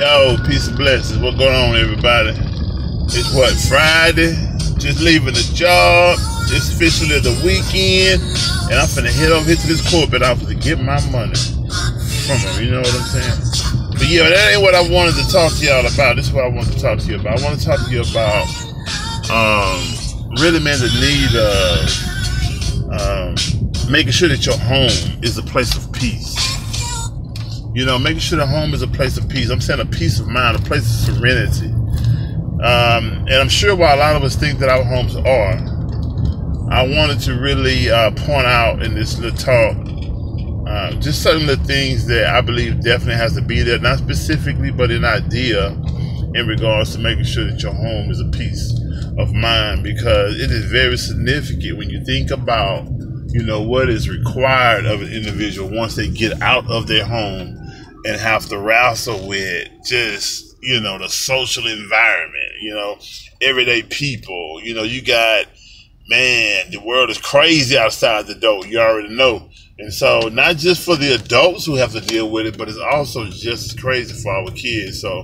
Yo, peace and blessings. What's going on, everybody? It's what, Friday? Just leaving the job. It's officially the weekend, and I'm finna head over here to this corporate office to get my money from them. You know what I'm saying? But yeah, that ain't what I wanted to talk to y'all about. This is what I wanted to talk to you about. I want to talk to you about really, man, the need of making sure that your home is a place of peace. You know, making sure the home is a place of peace. I'm saying a peace of mind, a place of serenity. And I'm sure while a lot of us think that our homes are, I wanted to really point out in this little talk just certain little things that I believe definitely has to be there, not specifically, but an idea in regards to making sure that your home is a peace of mind, because it is very significant when you think about, you know, what is required of an individual once they get out of their home and have to wrestle with just, you know, the social environment, you know, everyday people. You know, you got, man, the world is crazy outside the door. You already know. And so not just for the adults who have to deal with it, but it's also just as crazy for our kids. So,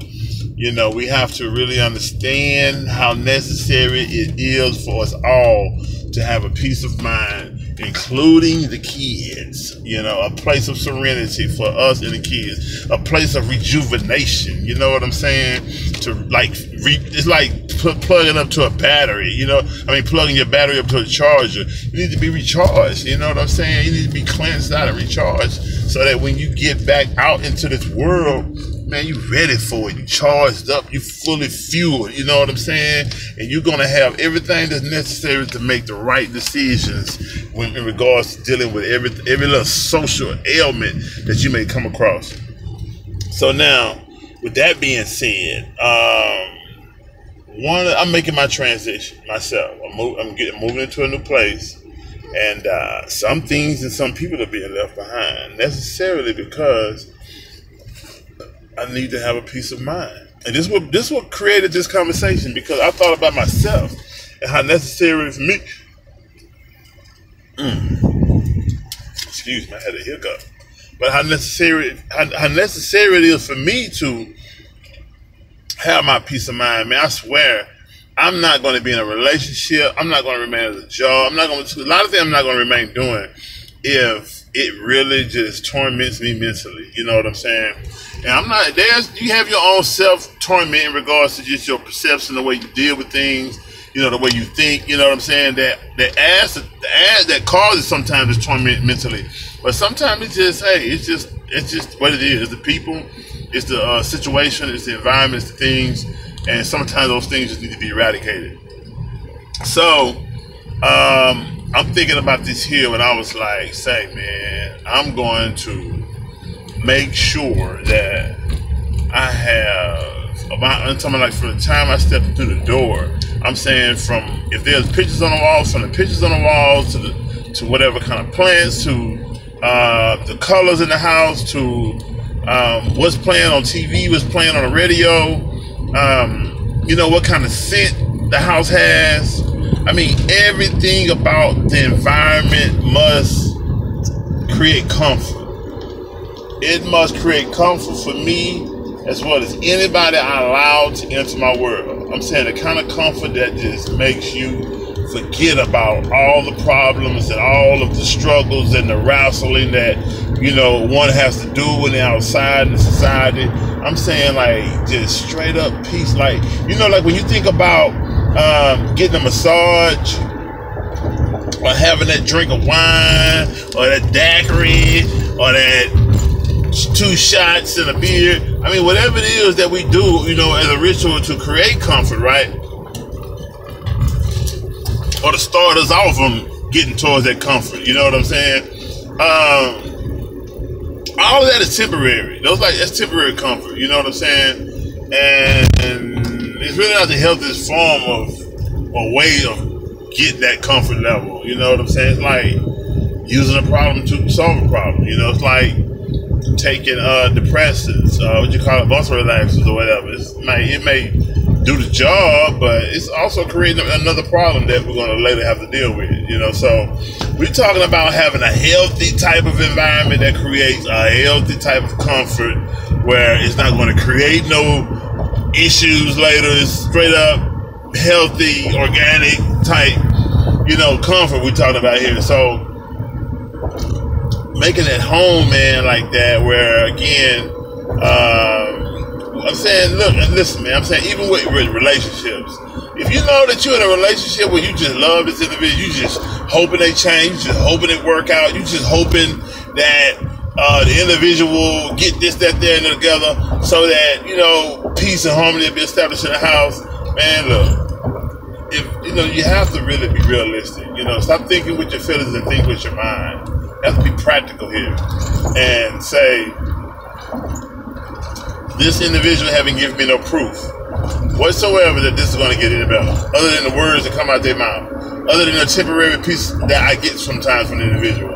you know, we have to really understand how necessary it is for us all to have a peace of mind, including the kids. You know, a place of serenity for us and the kids, a place of rejuvenation. You know what I'm saying? To like, it's like plugging up to a battery. You know, I mean, plugging your battery up to a charger. You need to be recharged. You know what I'm saying? You need to be cleansed out and recharged, so that when you get back out into this world, man, you ready for it. You charged up. You fully fueled. You know what I'm saying? And you're gonna have everything that's necessary to make the right decisions when in regards to dealing with every little social ailment that you may come across. So now, with that being said, I'm making my transition myself. I'm moving into a new place, and some things and some people are being left behind necessarily because I need to have a peace of mind. And this what created this conversation, because I thought about myself and how necessary it is for me. Excuse me, I had a hiccup. But how necessary it is for me to have my peace of mind. Man, I swear, I'm not going to be in a relationship. I'm not going to remain at a job. A lot of things I'm not going to remain doing if it really just torments me mentally. You know what I'm saying? And you have your own self-torment in regards to just your perception, the way you deal with things, you know, the way you think, you know what I'm saying? That causes sometimes this torment mentally. But sometimes it's just, hey, it's just what it is. It's the people, it's the situation, it's the environment, it's the things, and sometimes those things just need to be eradicated. So, I'm thinking about this here when I was like, say, man, I'm going to make sure that I have, I'm talking like from the time I step through the door, I'm saying from, if there's pictures on the walls, from the pictures on the walls to whatever kind of plants, to the colors in the house, to what's playing on TV, what's playing on the radio, you know, what kind of scent the house has. I mean, everything about the environment must create comfort. It must create comfort for me as well as anybody I allow to enter my world. I'm saying the kind of comfort that just makes you forget about all the problems and all of the struggles and the wrestling that, you know, one has to do when they're outside in society. I'm saying like just straight up peace. Like, you know, like when you think about getting a massage or having that drink of wine or that daiquiri or that 2 shots and a beer. I mean, whatever it is that we do, you know, as a ritual to create comfort, right? Or to start us off from getting towards that comfort. You know what I'm saying? All of that is temporary. That's temporary comfort. You know what I'm saying? And it's really not the healthiest form of or way of getting that comfort level. You know what I'm saying? It's like using a problem to solve a problem. You know, it's like taking depressants, what you call it, muscle relaxers or whatever. It may do the job, but it's also creating another problem that we're going to later have to deal with. You know, so we're talking about having a healthy type of environment that creates a healthy type of comfort where it's not going to create no issues later. It's straight up healthy, organic type, comfort we're talking about here. So making it home, man, like that, where again, I'm saying, look, and listen, man, I'm saying even with relationships, if you know that you're in a relationship where you just love this individual, you just hoping they change, you just hoping it work out, you just hoping that the individual get this, that, there, and together, so that peace and harmony will be established in the house. Man, look, if you have to really be realistic. Stop thinking with your feelings and think with your mind. You have to be practical here and say, this individual haven't given me no proof whatsoever that this is going to get any better, other than the words that come out their mouth, other than the temporary piece that I get sometimes from the individual.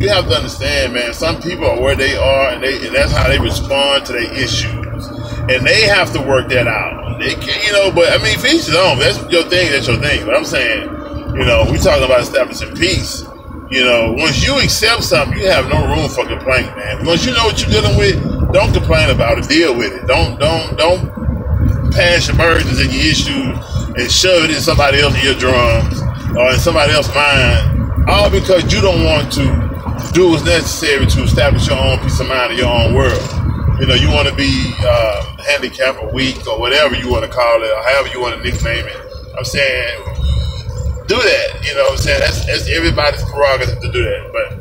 You have to understand, man, some people are where they are, and that's how they respond to their issues, and they have to work that out. They can, but I mean, for each his own. That's your thing. That's your thing. But I'm saying, we talking about establishing peace. Once you accept something, you have no room for complaint, man. Once you know what you're dealing with, don't complain about it. Deal with it. Don't pass your burdens and your issues and shove it in somebody else's eardrums or in somebody else's mind, all because you don't want to do what's necessary to establish your own peace of mind in your own world. You want to be handicapped or weak or whatever you want to call it, or however you want to nickname it. I'm saying, do that. I'm saying that's everybody's prerogative to do that. But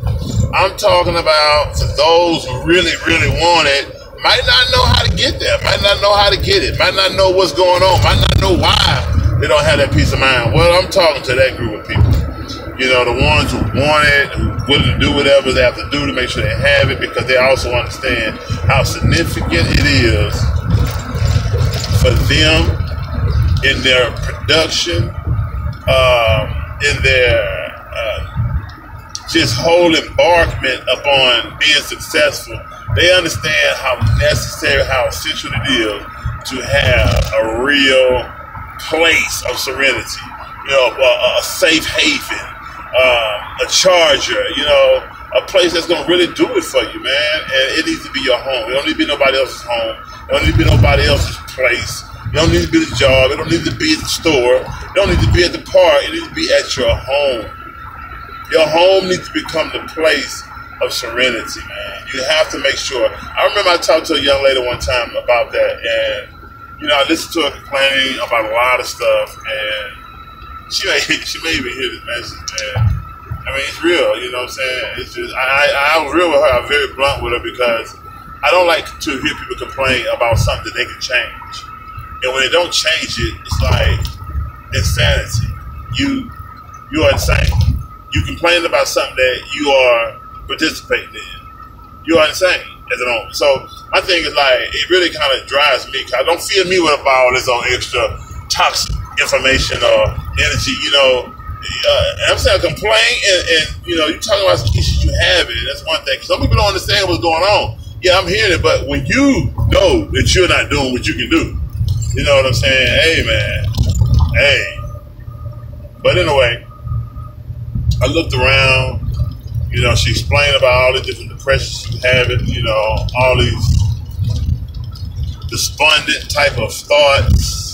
I'm talking about for those who really, really want it, might not know how to get there, might not know how to get it, might not know what's going on, might not know why they don't have that peace of mind. Well, I'm talking to that group of people. The ones who want it, who willing to do whatever they have to do to make sure they have it, because they also understand how significant it is for them in their production, in their just whole embarkment upon being successful. They understand how necessary, how essential it is to have a real place of serenity, a safe haven, a charger, a place that's going to really do it for you, man. And it needs to be your home. It don't need to be nobody else's home. It don't need to be nobody else's place. It don't need to be the job. It don't need to be at the store. It don't need to be at the park. It needs to be at your home. Your home needs to become the place of serenity, man. You have to make sure. I remember I talked to a young lady one time about that, and I listened to her complaining about a lot of stuff, and she may even hear this message, man. I mean, it's real, what I'm saying? It's just, I was real with her. I'm very blunt with her, because I don't like to hear people complain about something that they can change. And when they don't change it, it's like insanity. You are insane. You complain about something that you are participating in. You are insane at the moment. So my thing is, like, it really kind of drives me, because I don't feel me with all this on extra toxic information or energy, and I'm saying complain and you're talking about some issues you have it. That's one thing. Some people don't understand what's going on. Yeah, I'm hearing it, but when you know that you're not doing what you can do, you know what I'm saying? Hey, man. Hey. But anyway, I looked around. She explained about all the different depressions she was having, all these despondent type of thoughts.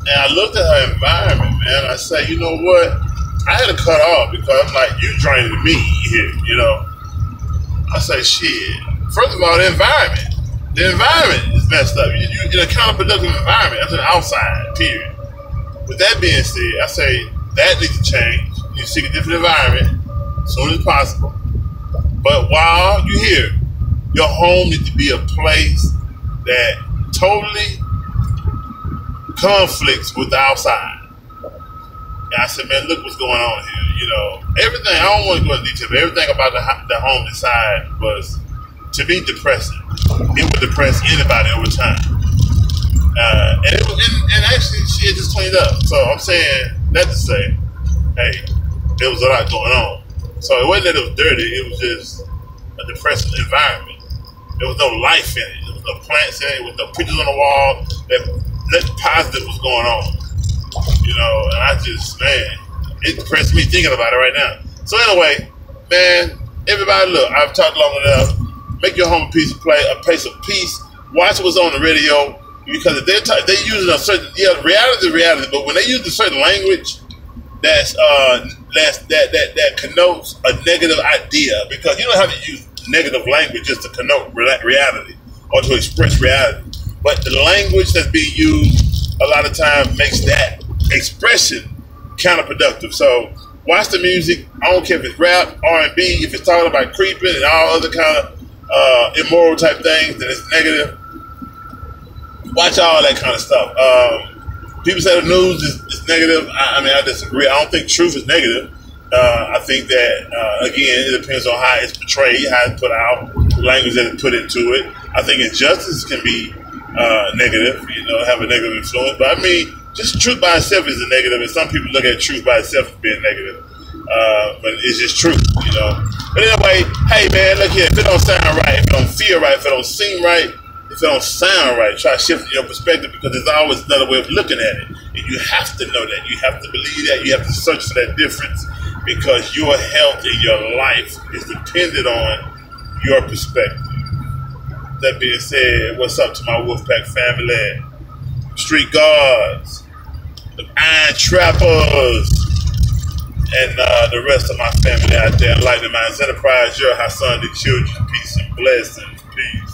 And I looked at her environment, man. I said, you know what? I had to cut off, because I'm like, you draining me here, I say, shit. First of all, the environment is messed up. You're in a counterproductive environment. That's an outside, period. With that being said, I say that needs to change. You seek a different environment as soon as possible. But while you're here, your home needs to be a place that totally conflicts with the outside. And I said, man, look what's going on here. Everything, I don't want to go into detail, but everything about the home inside was, to be, depressing. It would depress anybody over time. And actually, she had just cleaned up. So I'm saying that to say, hey, there was a lot going on. So it wasn't that it was dirty, it was just a depressing environment. There was no life in it. There was no plants in it. There was no pictures on the wall that positive was going on. And I just, man, it depressed me thinking about it right now. So anyway, man, everybody, look, I've talked long enough. make your home a place of peace. Watch what's on the radio, because if they're using a certain reality is reality, but when they use a certain language that connotes a negative idea, because you don't have to use negative language just to connote reality or to express reality, but the language that's being used a lot of times makes that expression counterproductive. So watch the music. I don't care if it's rap, R&B, if it's talking about creeping and all other kind of immoral type things, then it's negative. Watch all that kind of stuff. People say the news is negative. I mean, I disagree. I don't think truth is negative. I think that, again, it depends on how it's portrayed, how it's put out, the language that is put into it. I think injustice can be negative, have a negative influence. But I mean, just truth by itself is a negative, and some people look at truth by itself as being negative. But it's just truth, But anyway, hey man, look here, if it don't sound right, if it don't feel right, if it don't seem right, if it don't sound right, try shifting your perspective, because there's always another way of looking at it. And you have to know that. You have to believe that. You have to search for that difference, because your health in your life is dependent on your perspective. That being said, what's up to my Wolfpack family? Street guards, the iron trappers, and the rest of my family out there. Enlightening Minds Enterprise, your Hassan, the children. Peace and blessings. Peace.